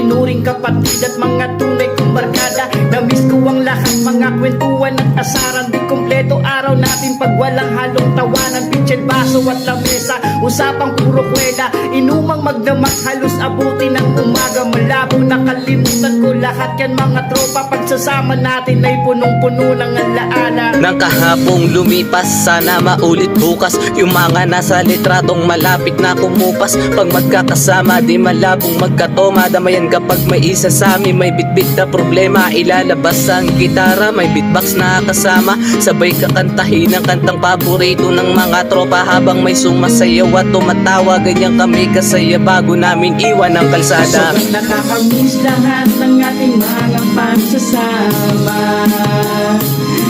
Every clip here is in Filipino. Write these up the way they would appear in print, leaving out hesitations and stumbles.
itinuring kapatid at mga tunay kong barkada. Namiss ko ang lahat, mga kwentuhan at asaran. Di kompleto araw natin pag walang halong tawanan. Pitchel, baso at lamesa, usapang puro kwela. Inumang magdamag, halos abuti ng umaga. Malabo nakalimutan ko lahat yan mga tropa. Pagsasama natin ay punong-puno ng alaala. Nang kahapong lumipas, sana maulit bukas. Yung mga nasa litratong malapit na kumupas. Pag magkakasama, di malabong magkatoma. Damayan kapag may isa sa amin may bitbit na problema. Ilalabas ang gitara, may beatbox na kasama. Sabay kakantahin ang kantang paborito ng mga tropa. Habang may sumasayaw at tumatawa, ganyan kami kasaya bago namin iwan ang kalsada. Sobrang nakakamiss lahat ng ating mga pagsasama.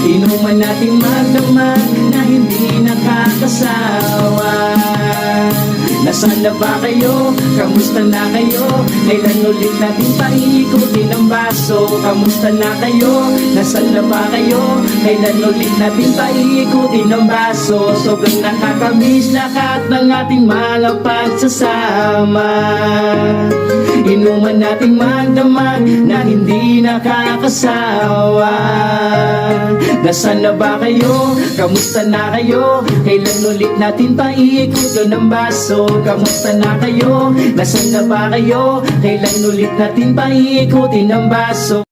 Inuman natin magdamag na hindi nakakasawa. Nasaan na ba kayo? Kamusta na kayo? Kailan ulit natin paikutin ang baso? Kamusta na kayo? Nasaan na ba kayo? Kailan ulit natin paikutin ang baso? Sobrang nakakamiss lahat ng ating mga pagsasama. Inuman nating magdamag na hindi nakakasawa. Nasaan na ba kayo? Kamusta na kayo? Kailan ulit natin paikutin ang baso? Kamusta na kayo? Nasaan na ba kayo? Kailan ulit natin paikutin ang baso?